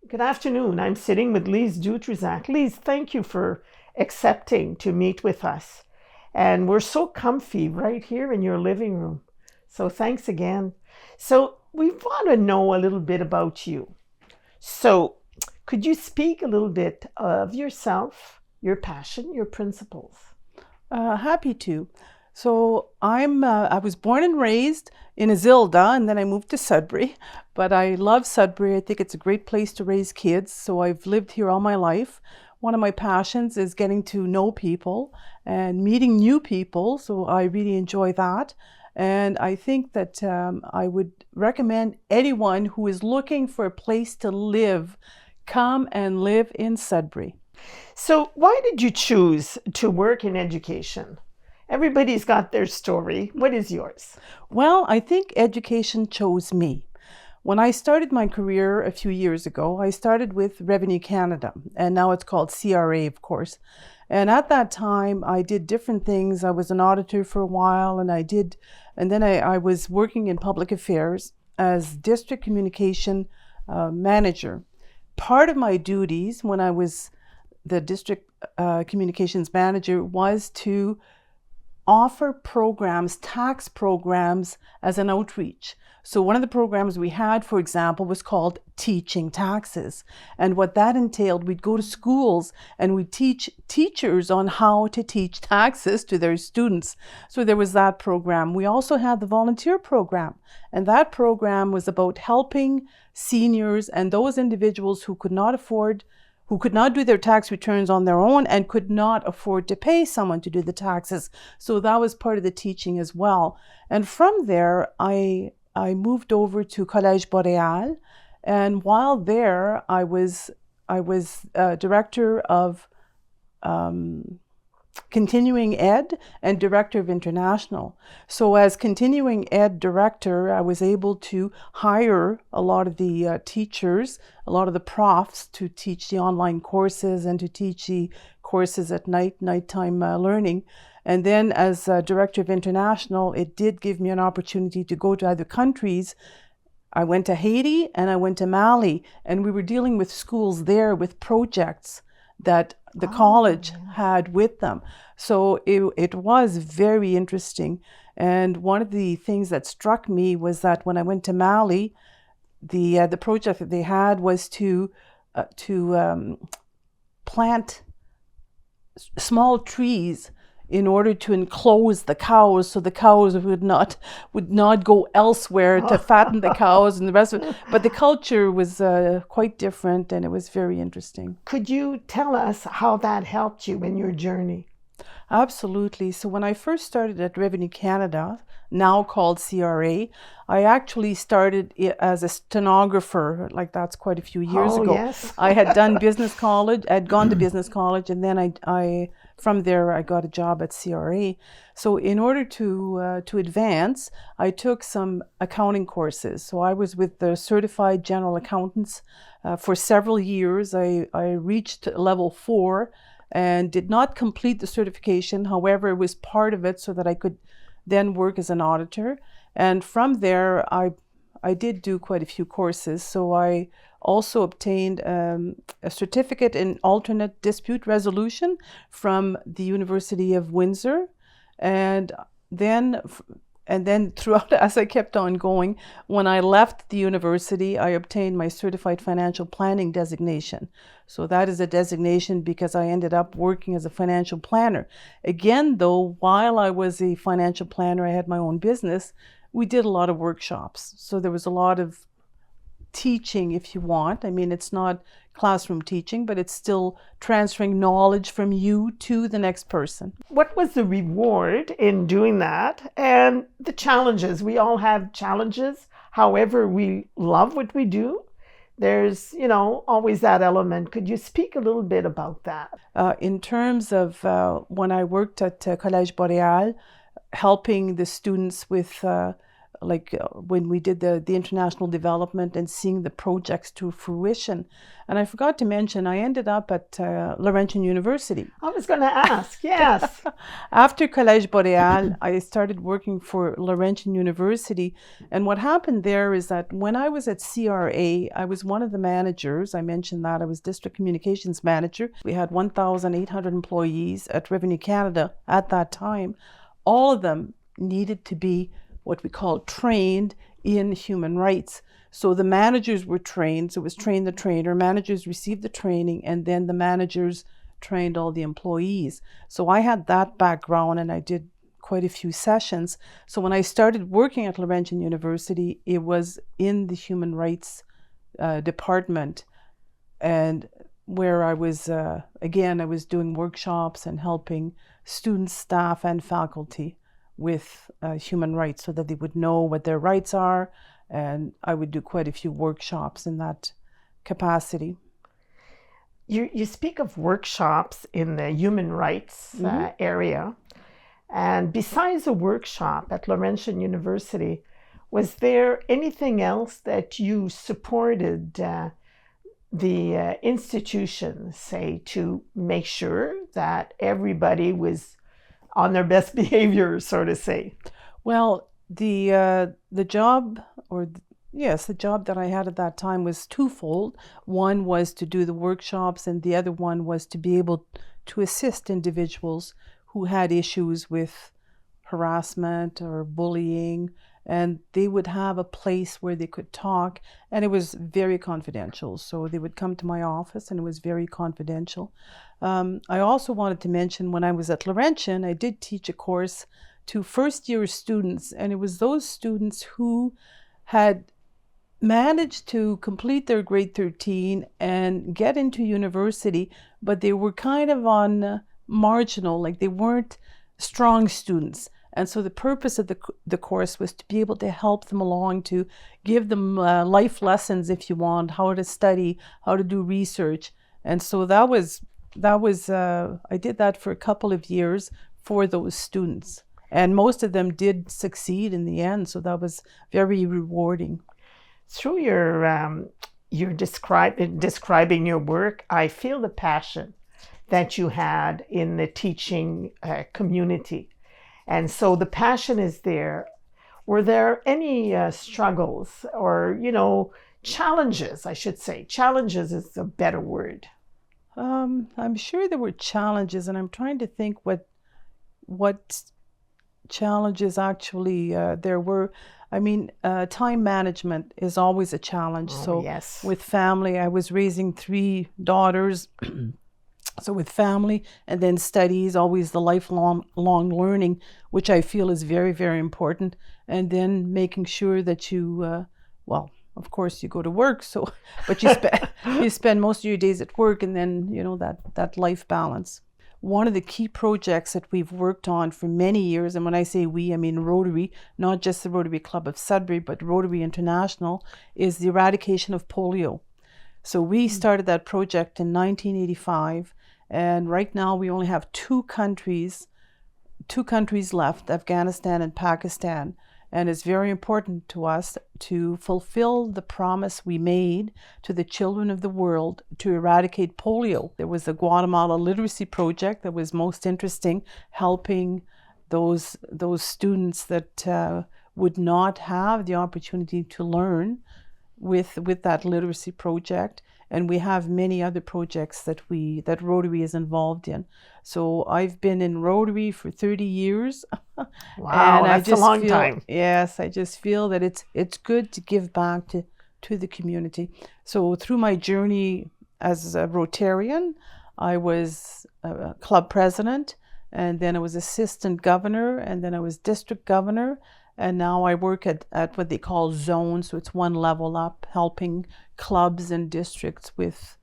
Good afternoon. I'm sitting with Lise Dutrisac. Lise, thank you for accepting to meet with us. And we're so comfy right here in your living room. So thanks again. So we want to know a little bit about you. So could you speak a little bit of yourself, your passion, your principles? Happy to. So I was born and raised in Isilda, and then I moved to Sudbury. But I love Sudbury. I think it's a great place to raise kids. So I've lived here all my life. One of my passions is getting to know people and meeting new people. So I really enjoy that. And I think that I would recommend anyone who is looking for a place to live, come and live in Sudbury. So why did you choose to work in education? Everybody's got their story. What is yours? Well, I think education chose me. When I started my career a few years ago, I started with Revenue Canada, and now it's called CRA, of course. And at that time, I did different things. I was an auditor for a while, and then I was working in public affairs as district communication manager. Part of my duties when I was the district communications manager was to offer programs, tax programs, as an outreach. So one of the programs we had, for example, was called Teaching Taxes. And what that entailed, we'd go to schools and we'd teach teachers on how to teach taxes to their students. So there was that program. We also had the volunteer program. And that program was about helping seniors and those individuals who could not do their tax returns on their own and could not afford to pay someone to do the taxes. So that was part of the teaching as well. And from there, I moved over to Collège Boréal. And while there, I was director of continuing ed and director of international. So as continuing ed director, I was able to hire a lot of the teachers, a lot of the profs to teach the online courses and to teach the courses at nighttime learning. And then as director of international, it did give me an opportunity to go to other countries. I went to Haiti and I went to Mali, and we were dealing with schools there with projects that the college had with them. So it was very interesting. And one of the things that struck me was that when I went to Mali, the project that they had was to plant small trees in order to enclose the cows, so the cows would not go elsewhere to fatten the cows and the rest of it. But the culture was quite different, and it was very interesting. Could you tell us how that helped you in your journey? Absolutely. So when I first started at Revenue Canada, now called CRA, I actually started as a stenographer. Like, that's quite a few years ago. Yes. I had done business college. I'd gone to business college, and then I from there I got a job at CRA. So in order to advance, I took some accounting courses. So I was with the certified general accountants for several years. I reached level 4 and did not complete the certification. However, it was part of it so that I could then work as an auditor. And from there, I did do quite a few courses. So I also obtained a certificate in alternate dispute resolution from the University of Windsor. And then throughout, as I kept on going, when I left the university, I obtained my certified financial planning designation. So that is a designation because I ended up working as a financial planner. Again, though, while I was a financial planner, I had my own business. We did a lot of workshops. So there was a lot of teaching, if you want. I mean, it's not classroom teaching, but it's still transferring knowledge from you to the next person. What was the reward in doing that, and the challenges? We all have challenges. However, we love what we do. There's, always that element. Could you speak a little bit about that? In terms of when I worked at Collège Boréal, helping the students with like when we did the international development and seeing the projects to fruition. And I forgot to mention, I ended up at Laurentian University. I was going to ask, yes. After Collège Boréal, I started working for Laurentian University. And what happened there is that when I was at CRA, I was one of the managers. I mentioned that I was district communications manager. We had 1,800 employees at Revenue Canada at that time. All of them needed to be what we call trained in human rights. So the managers were trained, so it was train the trainer. Managers received the training, and then the managers trained all the employees. So I had that background, and I did quite a few sessions. So when I started working at Laurentian University, it was in the human rights department, and where I was, again, I was doing workshops and helping students, staff, and faculty with human rights so that they would know what their rights are. And I would do quite a few workshops in that capacity. You speak of workshops in the human rights area. And besides a workshop at Laurentian University, was there anything else that you supported the institution, say, to make sure that everybody was on their best behavior, so to say? Well, the job, the job that I had at that time was twofold. One was to do the workshops, and the other one was to be able to assist individuals who had issues with harassment or bullying, and they would have a place where they could talk, and it was very confidential. So they would come to my office, and it was very confidential. I also wanted to mention, when I was at Laurentian, I did teach a course to first-year students, and it was those students who had managed to complete their grade 13 and get into university, but they were kind of on marginal, like they weren't strong students. And so the purpose of the course was to be able to help them along, to give them life lessons, if you want, how to study, how to do research. And so that was I did that for a couple of years for those students. And most of them did succeed in the end, so that was very rewarding. Through your describing your work, I feel the passion that you had in the teaching community. And so the passion is there. Were there any struggles or, challenges, I should say? Challenges is a better word. I'm sure there were challenges, and I'm trying to think what challenges actually there were. I mean, time management is always a challenge. So yes. With family, I was raising 3 daughters. So with family and then studies, always the lifelong learning, which I feel is very, very important. And then making sure that you, of course you go to work, but you spend most of your days at work, and then, that life balance. One of the key projects that we've worked on for many years, and when I say we, I mean Rotary, not just the Rotary Club of Sudbury, but Rotary International, is the eradication of polio. So we started that project in 1985, and right now we only have two countries left, Afghanistan and Pakistan. And it's very important to us to fulfill the promise we made to the children of the world to eradicate polio. There was the Guatemala Literacy Project that was most interesting, helping those students that would not have the opportunity to learn with that literacy project. And we have many other projects that Rotary is involved in. So I've been in Rotary for 30 years. Wow, that's a long time. Yes, I just feel that it's good to give back to the community. So through my journey as a Rotarian, I was a club president, and then I was assistant governor, and then I was district governor. And now I work at what they call zones, so it's one level up, helping clubs and districts with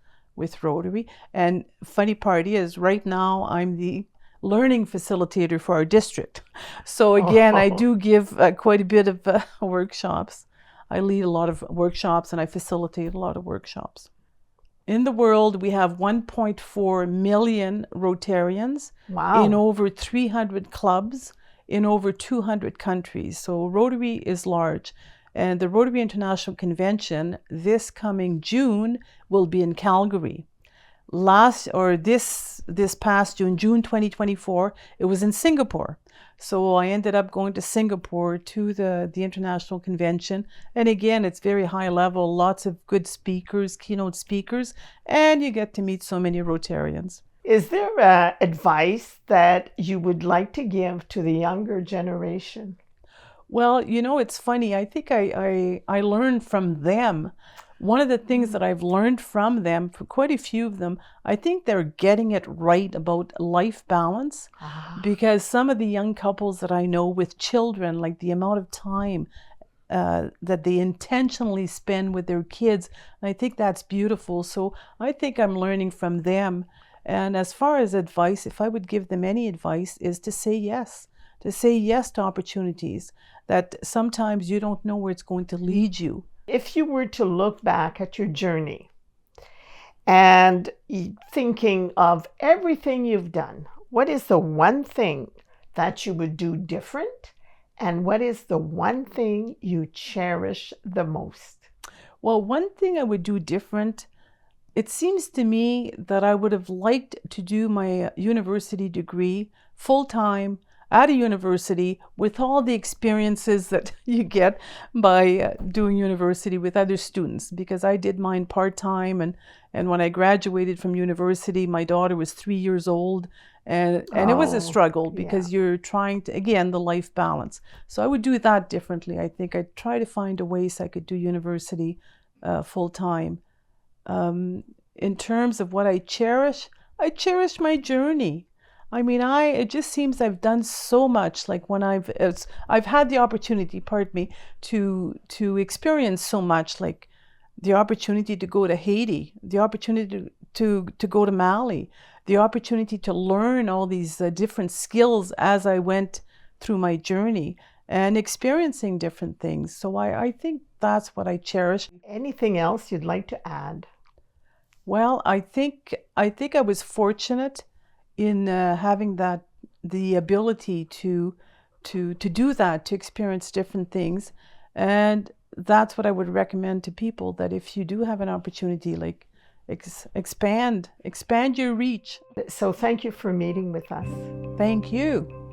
Rotary. And funny part is, right now I'm the learning facilitator for our district. So again, I do give quite a bit of workshops. I lead a lot of workshops, and I facilitate a lot of workshops. In the world, we have 1.4 million Rotarians. Wow. In over 300 clubs in over 200 countries. So Rotary is large. And the Rotary International Convention this coming June will be in Calgary. This past June 2024, it was in Singapore. So I ended up going to Singapore to the international convention. And again, it's very high level, lots of good speakers, keynote speakers, and you get to meet so many Rotarians. Is there advice that you would like to give to the younger generation? Well, it's funny. I think I learned from them. One of the things that I've learned from them, for quite a few of them, I think they're getting it right about life balance. Because some of the young couples that I know with children, like the amount of time that they intentionally spend with their kids, I think that's beautiful. So I think I'm learning from them. And as far as advice, if I would give them any advice, is to say yes. To say yes to opportunities, that sometimes you don't know where it's going to lead you. If you were to look back at your journey and thinking of everything you've done, what is the one thing that you would do different? And what is the one thing you cherish the most? Well, one thing I would do different, it seems to me that I would have liked to do my university degree full-time at a university with all the experiences that you get by doing university with other students, because I did mine part-time, and when I graduated from university, my daughter was 3 years old, and it was a struggle because you're trying to, again, the life balance. So I would do that differently. I think I'd try to find a way so I could do university full-time. In terms of what I cherish my journey. I mean, it just seems I've done so much. Like when I've had the opportunity, to experience so much, like the opportunity to go to Haiti, the opportunity to go to Mali, the opportunity to learn all these different skills as I went through my journey and experiencing different things. So I think that's what I cherish. Anything else you'd like to add? Well, I think I was fortunate in having the ability to do that, to experience different things. And that's what I would recommend to people, that if you do have an opportunity, like expand your reach. So thank you for meeting with us. Thank you.